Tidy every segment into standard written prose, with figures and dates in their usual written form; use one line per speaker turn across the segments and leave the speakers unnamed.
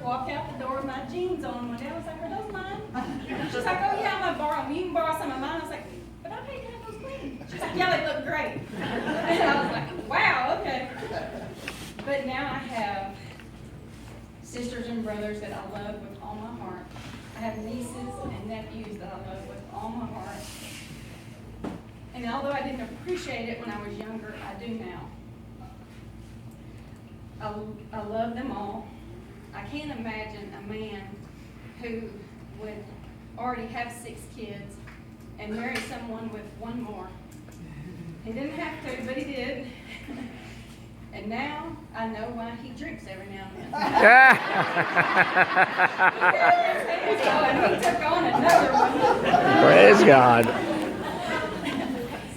walk out the door with my jeans on one day. I was like, are those mine? She's like, oh yeah, I'm gonna borrow them. You can borrow some of mine. I was like, but I paid to have those clean. She's like, yeah, they look great. And I was like, wow, okay. But now I have sisters and brothers that I love with all my heart. I have nieces and nephews that I love with all my heart. And although I didn't appreciate it when I was younger, I do now. I love them all. I can't imagine a man who would already have 6 kids and marry someone with 1 more. He didn't have to, but he did. And now I know why he drinks every now and then. He took on another one.
Praise God.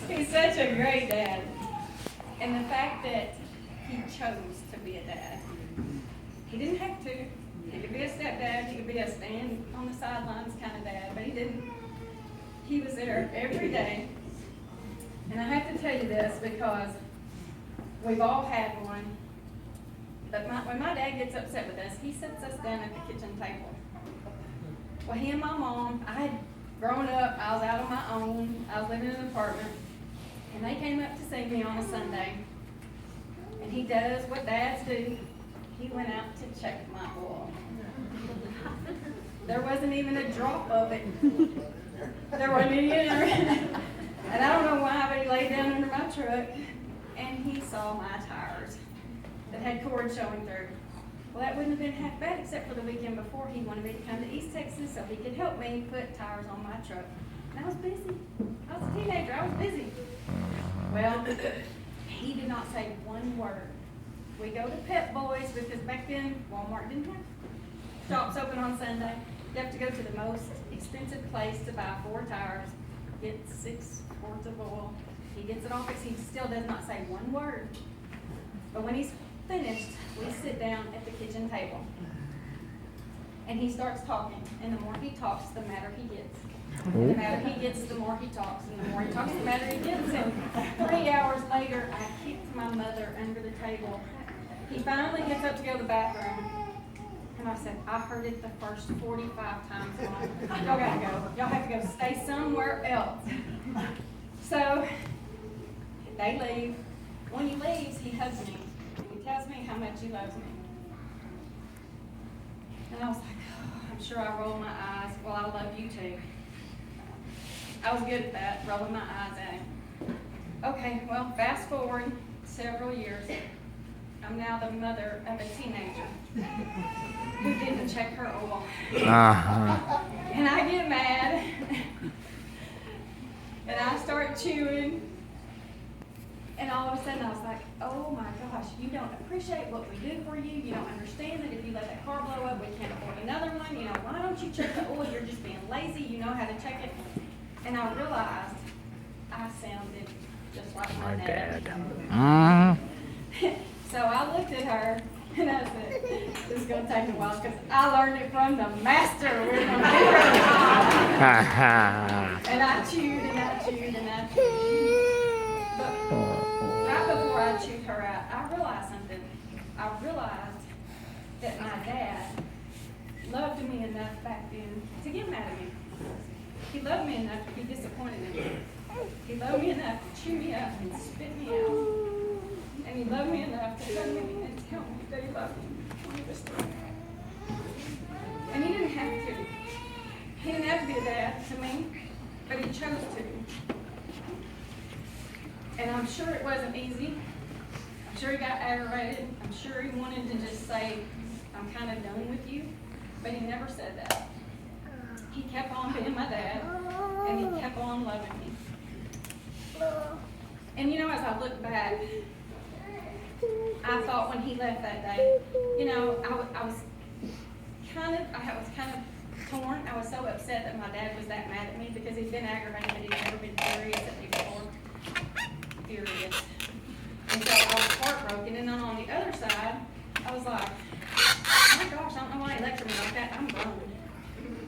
He's such a great dad. And the fact that he chose to be a dad. He didn't have to. He could be a stepdad, he could be a stand on the sidelines kind of dad, but he didn't. He was there every day. And I have to tell you this because we've all had one. But when my dad gets upset with us, he sits us down at the kitchen table. Well, he and my mom, I had grown up, I was out on my own, I was living in an apartment, and they came up to see me on a Sunday. And he does what dads do. He went out to check my oil. There wasn't even a drop of it. There wasn't any in there. And I don't know why, but he laid down under my truck and he saw my tires that had cords showing through. Well, that wouldn't have been half bad except for the weekend before he wanted me to come to East Texas so he could help me put tires on my truck. And I was busy. I was a teenager. I was busy. Well, he did not say one word. We go to Pep Boys because back then Walmart didn't have shops open on Sunday. You have to go to the most expensive place to buy 4 tires, get 6 quarts of oil. He gets it all fixed. He still does not say one word. But when he's finished, we sit down at the kitchen table. And he starts talking. And the more he talks, the madder he gets. And the madder he gets, the more he talks. And the more he talks, the madder he gets. And 3 hours later, I kicked my mother under the table. He finally gets up to go to the bathroom. And I said, I heard it the first 45 times. Y'all gotta go. Y'all have to go stay somewhere else. So they leave. When he leaves, he hugs me. He tells me how much he loves me. And I was like, oh, I'm sure I rolled my eyes. Well, I love you too. I was good at that, rolling my eyes at him. Okay, well, fast forward several years. I'm now the mother of a teenager who didn't check her oil. And I get mad. And I start chewing. And all of a sudden I was like, oh my gosh, you don't appreciate what we do for you. You don't understand that if you let that car blow up, we can't afford another one. You know, why don't you check the oil? You're just being lazy. You know how to check it. And I realized I sounded just like my dad. So I looked at her and I said, this is going to take a while because I learned it from the master. And I chewed and I chewed and I chewed. But right before I chewed her out, I realized something. I realized that my dad loved me enough back then to get mad at me. He loved me enough to be disappointed in me. He loved me enough to chew me up and spit me out. And he loved me enough to hug me and tell me that he loved me. And he didn't have to. He didn't have to be a dad to me, but he chose to. And I'm sure it wasn't easy. I'm sure he got aggravated. I'm sure he wanted to just say, I'm kind of done with you. But he never said that. He kept on being my dad, and he kept on loving me. And you know, as I look back, I thought when he left that day, you know, I was kind of torn. I was so upset that my dad was that mad at me because he'd been aggravated, but he'd never been furious at me before. Furious. And so I was heartbroken. And then on the other side, I was like, oh my gosh, I don't know why he lectured me like that. I'm grown.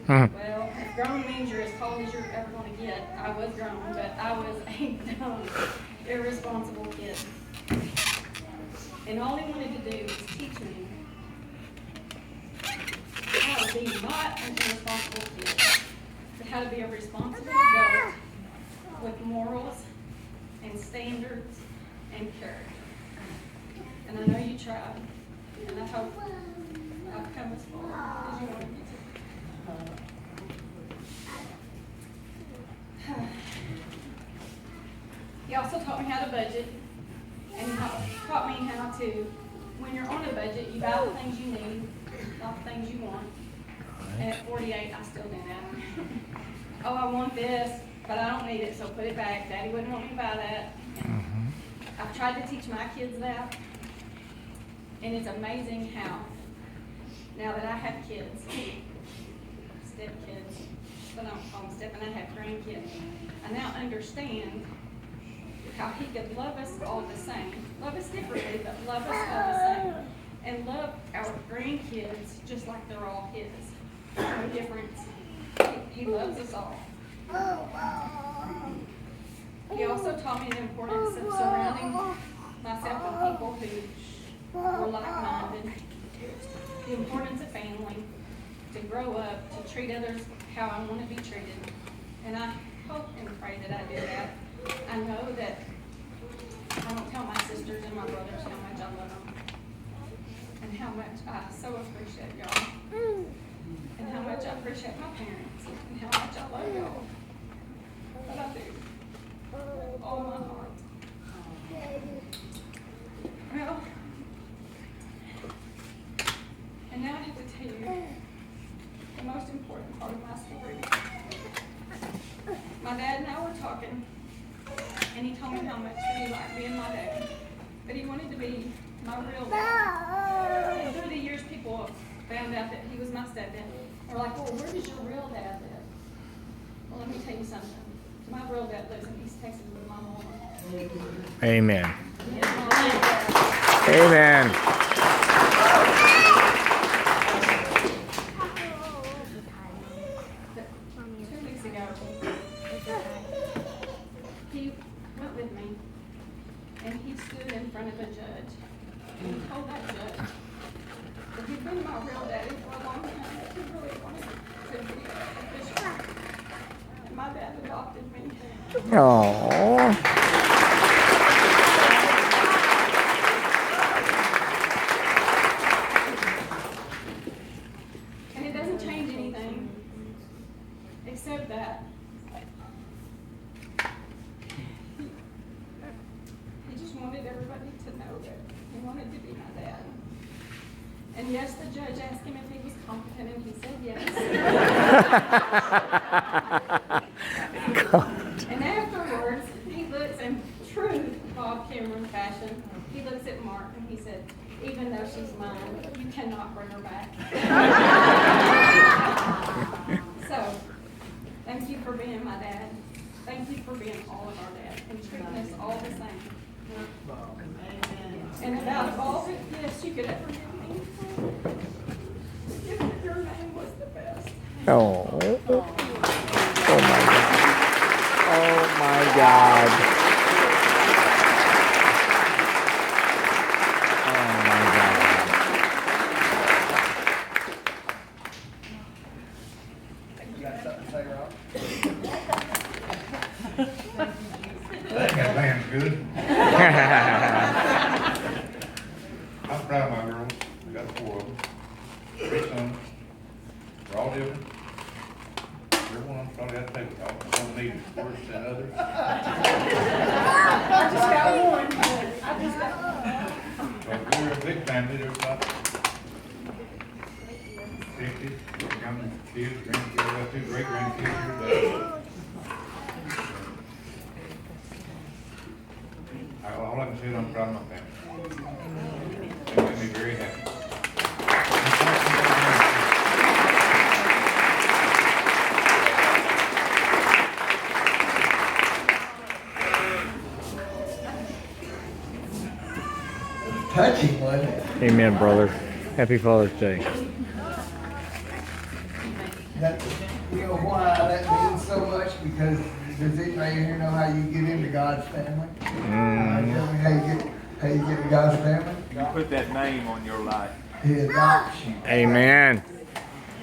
Well, if grown means you're as tall as you're ever going to get, I was grown, but I was a dumb, irresponsible kid. And all he wanted to do was teach me be not an irresponsible kid, but how to be a responsible adult with morals and standards and character. And I know you tried, and I hope I've come as far as you wanted me to. He also taught me how to budget, and he taught me how to, when you're on a budget, you buy the things you need, not the things you want. And at 48, I still do that. Oh, I want this, but I don't need it, so put it back. Daddy wouldn't want me to buy that. And I've tried to teach my kids that, and it's amazing how, now that I have kids, step-kids, but I don't call them step, and I have grandkids, I now understand how he could love us all the same. Love us differently, but love us all the same. And love our grandkids just like they're all his. No difference. He loves us all. He also taught me the importance of surrounding myself with people who were like-minded. The importance of family, to grow up, to treat others how I want to be treated. And I hope and pray that I do that. I know that I don't tell my sisters and my brothers how much I love them, and how much I so appreciate y'all, and how much I appreciate my parents, and how much I love y'all. But I do, with all my heart. Well, and now I have to tell you the most important part of my story. My dad and I were talking, and he told me how much he liked being my dad, but he wanted to be my real dad. And through the years, people found out that he was my stepdad. They're like, well, where does your real dad live? Well, let me tell you something. My real dad lives in East Texas with my mom.
Amen.
Amen. He went with me, and he stood in front of a judge, and he told that judge that he'd been my real daddy for a long time, that he really wanted to be official. And my dad adopted me.
Aww.
And it doesn't change anything, except that he just wanted everybody to know that he wanted to be my dad. And yes, the judge asked him if he was competent, and he said yes. And afterwards, he looks in true Bob Cameron fashion. He looks at Mark and he said, even though she's mine, you cannot bring her back. So, thank you for being my dad. Thank you for being all of our dads and treating us all the same. And about all the gifts you could ever give me, the gift of your name was the best.
Oh. Oh my God. Oh my God.
That man's good. I'm proud of my girls. We got 4 of them. 3 sons. They're all different. Every one of them probably had to take it. Some need it worse than others.
I just got one.
But we're a big family. There's about 50 young kids, grandkids. I got 2 great grandkids here. All I can say is I'm proud of my family. They make me very happy.
Touching, wasn't it?
Amen, brother. Happy Father's Day.
That, you know why that means so much? Because does anybody here know how you get into God's family? Tell me how you get into God's family?
You put that name on your life.
He adopts you.
Amen.